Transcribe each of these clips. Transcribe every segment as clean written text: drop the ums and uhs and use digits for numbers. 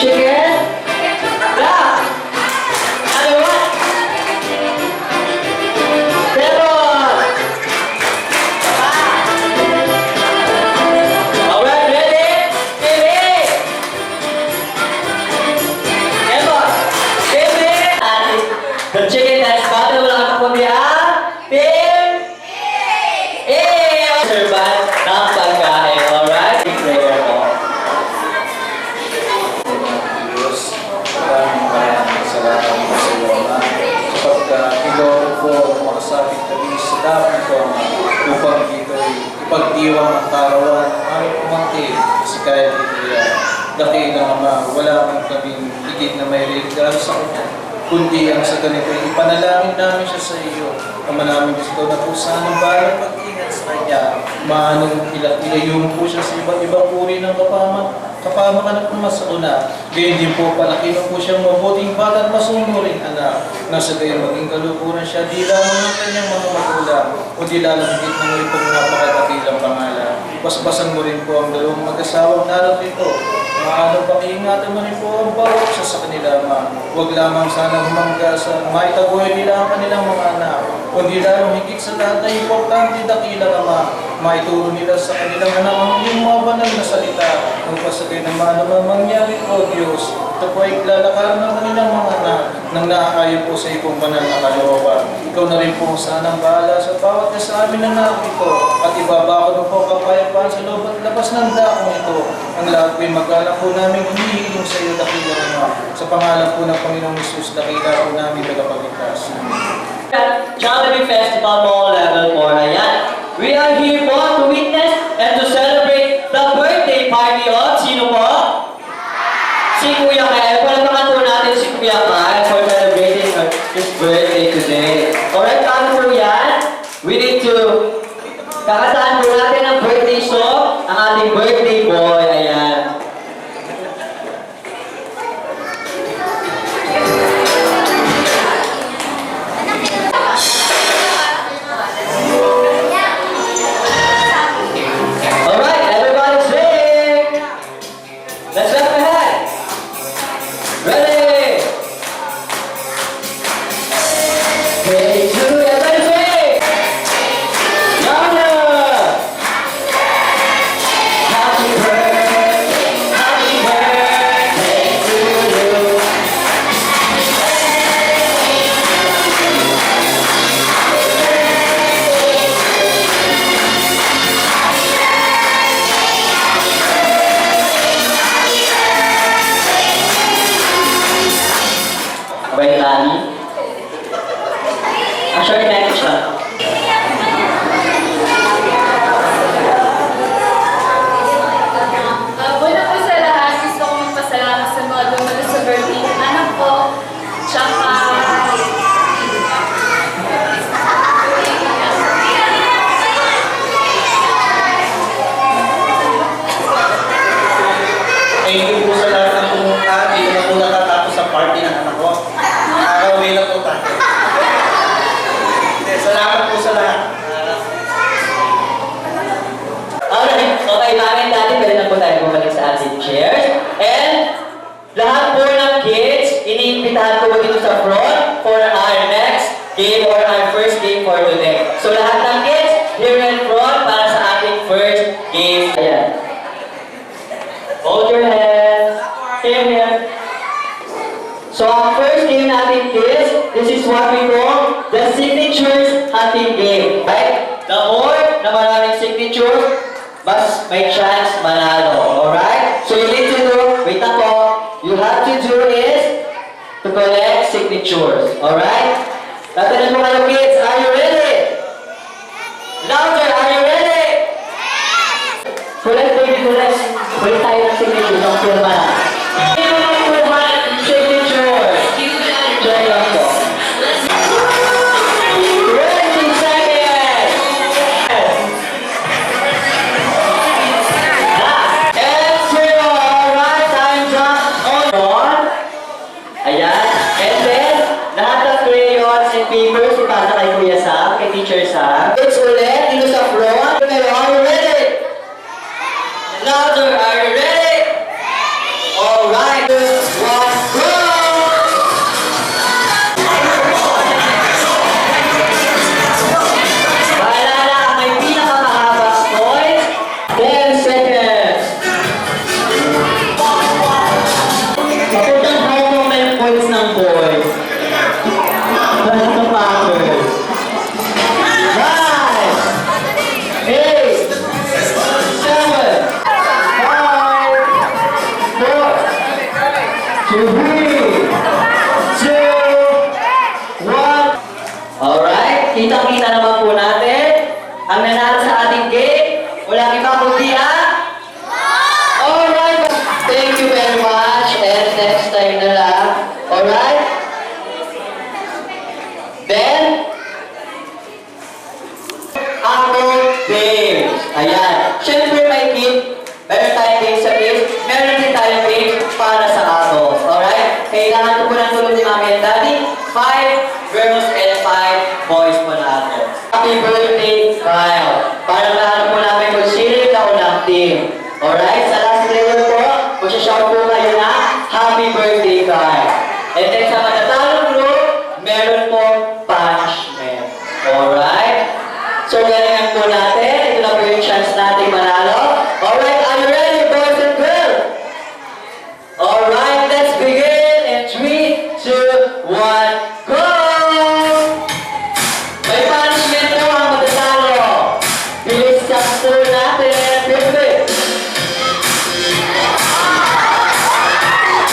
Chicken? Yeah! Ano ba? Lemon! Alright, ready? Ready! Lemon! Ready! The chicken that's bottom lang ako niya. Team! Serban ng pagkain. Alright? Prayer ko. Diyos, maraming salamat po sa iyo, Ama. Kapag ikaw po makasabing tabi sa dami ko, upang ito'y ipagdiwang ang karawan, aming pumangkin, kasi kahit ito'y dakilang Ama, wala kang kaming higit na may regalo sa kanya, kundi ang sa ganito, ipanalangin namin siya sa iyo. Ama namin gusto na po sana balang pag-ingat sa kanya, maanong ilayo po siya sa iba't ibang uri ng kapamakan at masuna. Gayun din po, palakihan po siyang mabuting bata at masunuring anak. Nasa gayon maging kalukuran siya, di lamang ng kanyang mga magulang, o di lamang higit ng itong napakadakilang pangalan. Basbasan mo rin po ang dalawang mag-asawang narito. Maano pakiingatan mo rin po ang bawat isa sa kanila, Ama. Huwag lamang sana humangga sa maitagoy nila ang kanilang mga anak, kundi lalong higit sa lahat na importante dakilang Ama, maituro nila sa kanilang anak ang iyong mga banal na salita. Magpasagay naman naman mangyari, O Diyos. Ito po ay lalakaran ng kanilang mga anak nang naaayon po sa iyong banal na kalooban. Ikaw na rin po sanang bahala sa bawat isa sa amin na narito at ibabakod mo po kapayapaan sa loob at labas ng dakong ito. Ang lahat po'y magalang po namin hinihiling sa iyo, dakilang Ama. Sa pangalan po ng Panginoong Hesus, dakila po namin tagapagligtas. Jollibee Festival Mall Level 4. Ayan. We are here po to witness and to celebrate the birthday party of sino po? Si Kuya Kyle. Palamakan po natin si Kuya Kyle for celebrating his birthday today. Alright, paano po yan? We need to kakataan po natin ang birthday song, ang ating birthday boy. Ayan. Alright, everybody sing! Let's clap our hands! Ready! Hey, two, everybody sing! Louder! Happy birthday to you! Wait, Lani. Actually, next siya. Una po sa lahat, gusto ko magpasalamat sa mga dumalo sa birthday ng anak ko. Tsaka... Thank you po sa lahat ng pumunta. Hindi na po natatapos sa party ng anak ko. Nakakawin na po tayo. Salamat po sa lahat. Alright, okay, namin natin, pwede na po tayo bumalik sa ating chairs. And lahat po ng kids, iniimbitahan ko dito sa front for our next game or our first game for today. So lahat ng kids, here in front para sa ating first game. Ayan. Hold your hands. Here. So ang first game natin kids, this is what we call the signatures hunting game. Right? The more na maraming signatures, mas may chance manalo. Alright? So you need to do, wait ako, you have to do is to collect signatures. Alright? Tatanong mo kayo kids, are you ready? Louder, are you ready? Collect baby, collect. Collect tayo ng signatures ng firma. Signatures. Try lang po. 20 seconds. And zero. Alright, time's up. On. Ayan. And then, lahat ng crayons and papers, ipasa kay Kuya Sam, kay Teacher Sam. It's ulit, dito sa front. Pero are you ready? Louder, are you ready? Alright. Alright, kitang-kita naman po natin ang nanalo sa ating game. Walang iba kundi ang... Alright, thank you very much and next time na lang. Alright? Then, Apple Games. Ayan. Siyempre may kit. Meron tayong games sa kids. Meron din tayong games para sa adults. Alright? Kailangan ko po ng tulong ni Mami and Daddy. 5 girls and 5 boys po na adults. Happy birthday, Kyle. Para lahat po namin kung sino yung kaunang team. Alright? Sa last level po, magsashout po kayo na Happy birthday, Kyle. And then sa matatalong group, meron po punishment. Alright? So, galingan po natin. Ito na po yung chance natin manalo. Alright, are you ready, boys and girls? Alright, let's begin in 3, 2, 1, go! May punishment po ang matatalo. Bilis sa score natin. Bilis!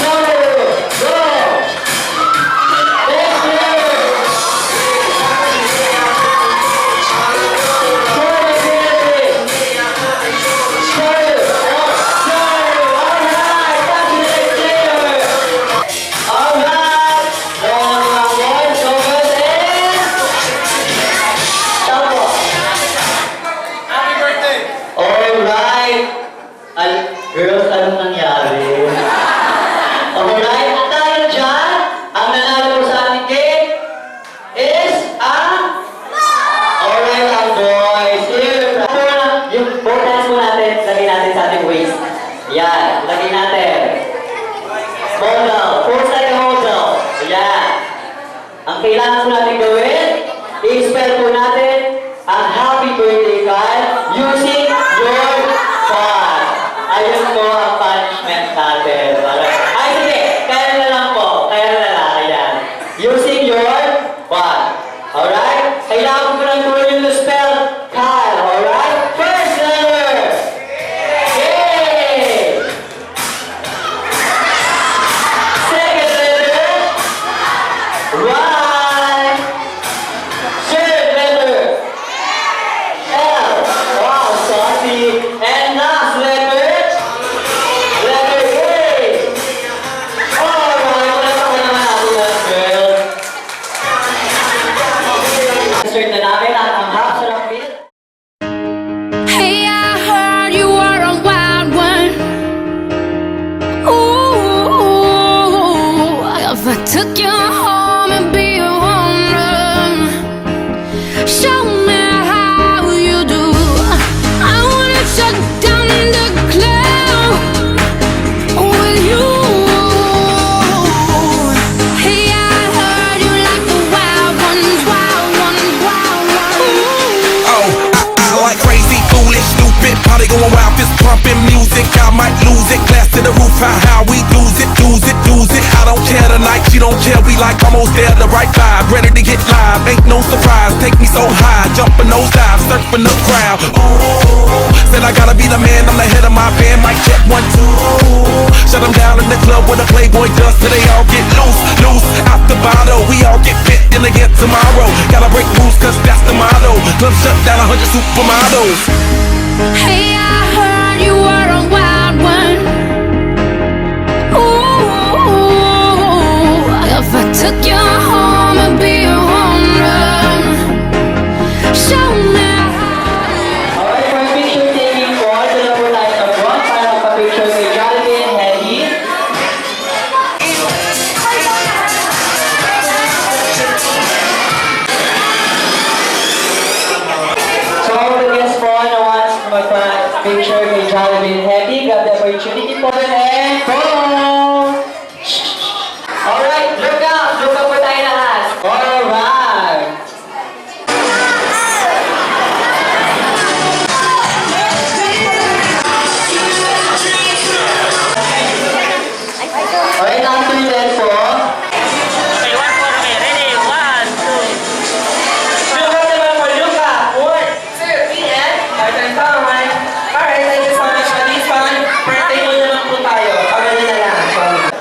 Go! Go! Let's go! Girls, anong nangyari? Alright, at dahil dyan, ang nanalo sa ating game is ang... Alright, ang boys. Here, yung botans mo natin, lagay natin sa ating waist. Yan, lagay natin. Model, pose like a model. Yan. Ang kailangan po natin gawin, i-spell po natin ang happy birthday card using your phone. Ayun po ang punishment natin. Ay, sige. Kaya na lang po. Kaya na lang. Ayan. Using your phone. Alright? Kailangan ko ng tulong yung spell Kyle. Alright? First letter. Yay! Second letter. Y. Third letter. L. Wow, saucy. And last letter. Letter A. Alright, wala pa naman natin ang girl. Insert na namin ang half sarap meal. Hey, I heard you were a wild one. Ooh, if I took you home and be a woman, show me how you do. I wanna shut down the club with you. Hey, I heard you like the wild ones, wild ones, wild ones. Oh, I like crazy, foolish, stupid, party going wild, fist pumping music. I might lose it, glass to the roof, how we lose it, lose it, lose it. I don't care tonight, she don't care, we like almost there, the right vibe, ready to get live. Ain't no surprise, take me so high, jumping those dives, surfing the crowd. Oh, said I gotta be the man, I'm the head of my band, mic check 1, 2. Shut them down in the club where the Playboy does, till they all get loose, loose. Out the bottle, we all get fit in again tomorrow. Gotta break rules, cause that's the motto. Club shut down 100 supermodels. Hey, I heard you were a wild one. Ooh, if I took you home and be a woman, show me how. Alright, for picture taking po, ito na po tayo sa front para magpa-picture kay Jollibee and Hedy. So, all the guests po na wants to magpa-picture kay Jollibee and Hedy, grab the opportunity po and go! Alright, look up po tayo lahat. Alright! Alright, after that po, Okay, one for me. Ready? 1, 2. Luka naman po, Luka! 1, 2, 3, and... Alright, thank you so much for this fun. Birthday mo naman po tayo. Pagano na lang. Sorry.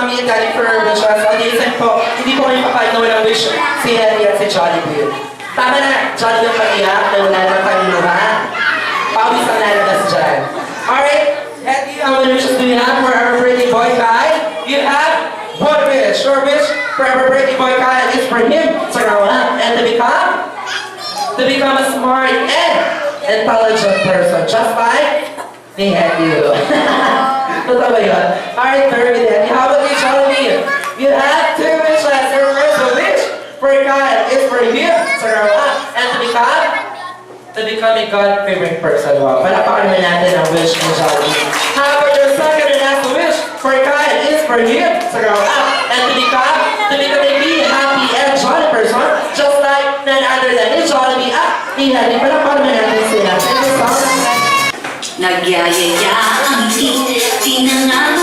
mommy and daddy for wishes. At the same po, hindi po kayo papayag na walang wish si Henry at si Jollibee. Tama na, Jollibee ang pag-iyak na wala naman tayong luha. Pawis ang lalabas dyan. Alright, Henry, how many wishes do you have for our pretty boy Kai? You have one wish. Your wish for our pretty boy Kai is for him to grow up and to become a smart and intelligent person, just like me and you. Totoo ba yun? Alright, very good. And how about you, Jollibee? You have two wishes. Your first wish for God is for you to grow up and to become a God-favorite person. Wow. Palapakan naman natin ang wish ni Jollibee. How about your second and last wish for God is for you to grow up and to become a be happy and jolly person, just like none other than you, Jollibee at ni Henry. Palapakan naman natin sila. Thank you so much. Nagyayaya ang di na nga